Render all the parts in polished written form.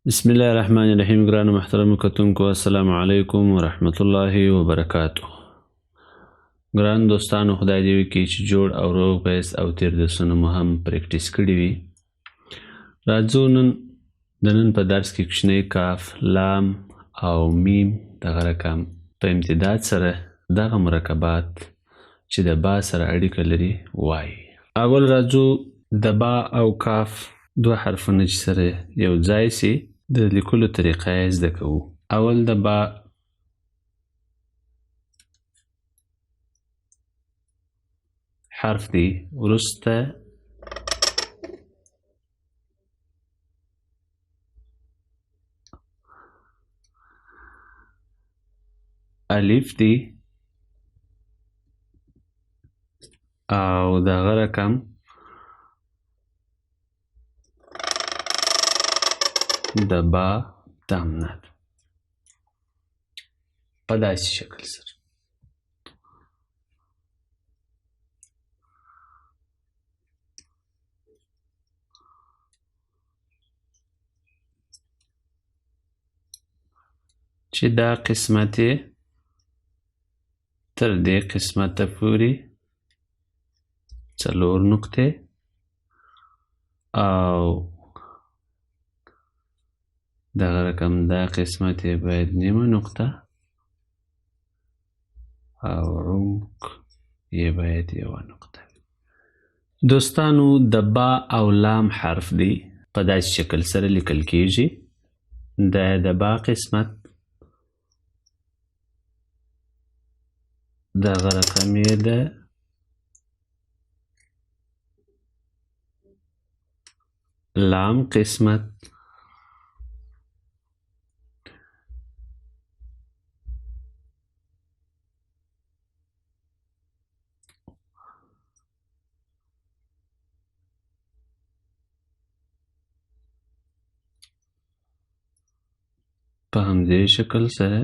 بسم الله الرحمن الرحیم. ګرانو محترمو کتونکو، السلام علیکم ورحمت الله وبرکاتو. ګران دوستانو، خدای دې وکړي چې جوړ او روغ بیس او تیر درسونه مو هم پریکټیس کړي وي. راځو نن په درس کې کوچنی کاف، لام او میم دغه رقم په امتداد سره دغه مرکبات چې د با سره اړیکه لري وایي. اول راځو د با او کاف دوه حرفونه چې سره یو ځای سي د لیکلو طریقه یې زده کوو. اول د با حرف دی، وروسته الف دی او دغه رقم د با دامنه په داسې شکل سره. چې دا قسمت تر دې قسمت پورې 4 نقطې او دغه رقم دا قسمت باید نیمه نقطه او عمق یې باید 1 نقطه. دوستانو، د با او لام حرف دی په داسې شکل سره لیکل کیږي. د با قسمت دغه رقم یې د لام قسمت په همدې شکل سره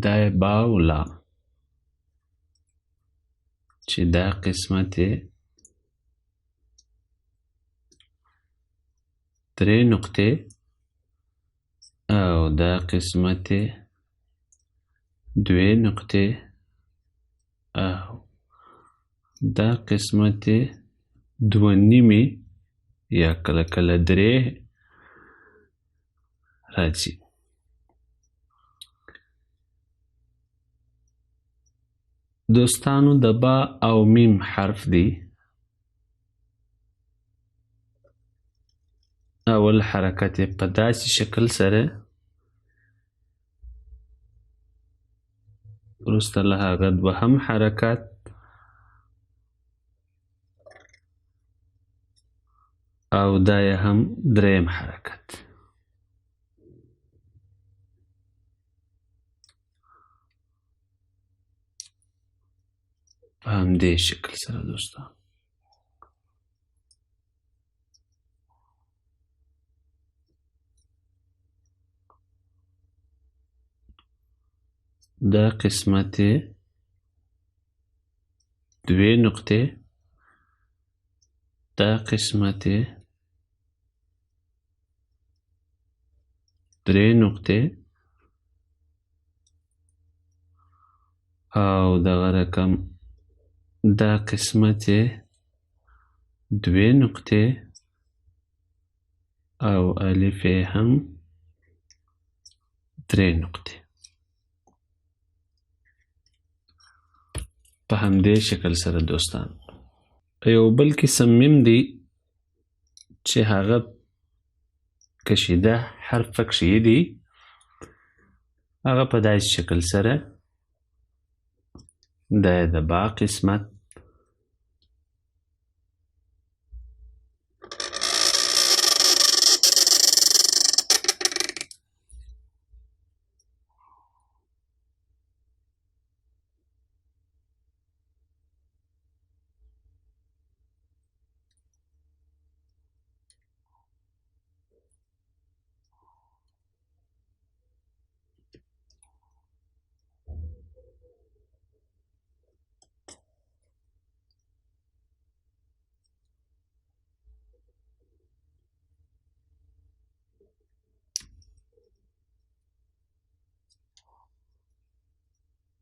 دا با او لام چې دا قسمت 3 نقطې او دا قسمت 2 نقطې او دا قسمت 2 نیمې یا کله کله 3 راځي. دوستانو، د با او میم حرف دی. اول حرکت په داسې شکل سره، وروسته له هغه دوهم حرکت او دا یې هم دریم حرکت. په همدې شکل سره دوستان دا قسمت 2 نقطې، دا قسمت 3 نقطې او دغه رقم دا قسمت 2 نقطې او الف هم 3 نقطې. په همدې شکل سره دوستان یو بل قسم میم دی چې هغه کشیده حرف پکښې دی. هغه په داسې شکل سره د با قسمت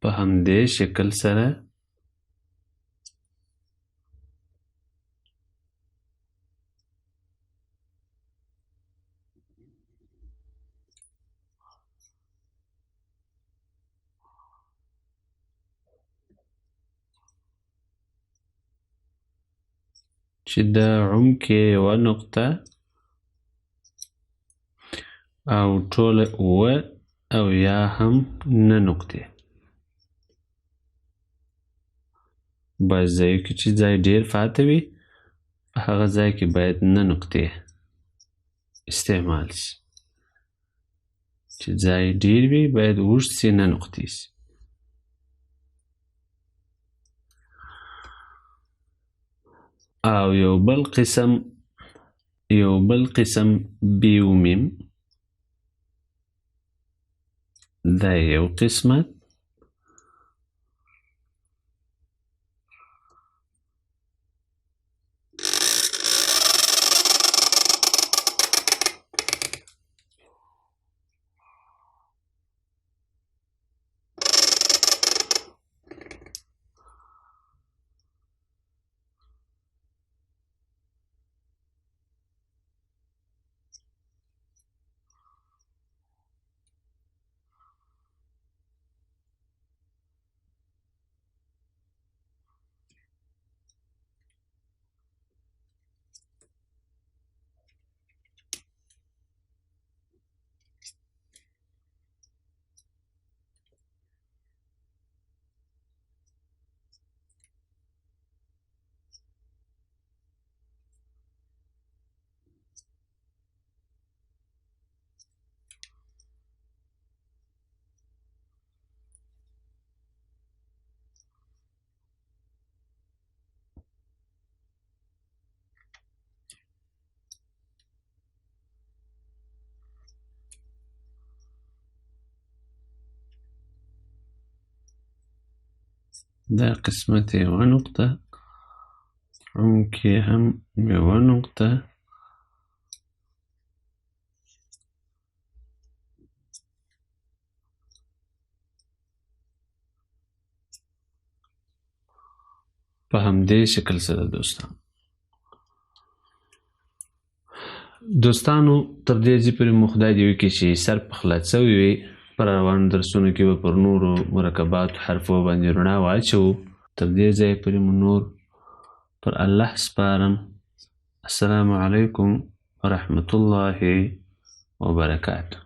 په همدې شکل سره چې د عمق یوه نقطه او ټوله 8 او یا هم 9 نقطې باید ځایو کې چې ځای ډیر فاته وي په هغه ځای کې باید 9 نقطې استعمال شي چې ځای ډیر وي باید اوږد سي 9 نقطې شي او یو بل قسم بیومیم دا یو قسمت دا قسمت یوه نقطه عمق یې هم یوه نقطه په همدې شکل سره دوستانو تر دې ځای پورې مو خدای دې وکړي چې سر په خلاص شوی وي پر روانو درسونو کې به پر نورو مرکباتو حرفو باندې رڼا واچوو تر دې ځای پورې مو نور پر الله سپارم السلام علیکم ورحمة الله وبرکاته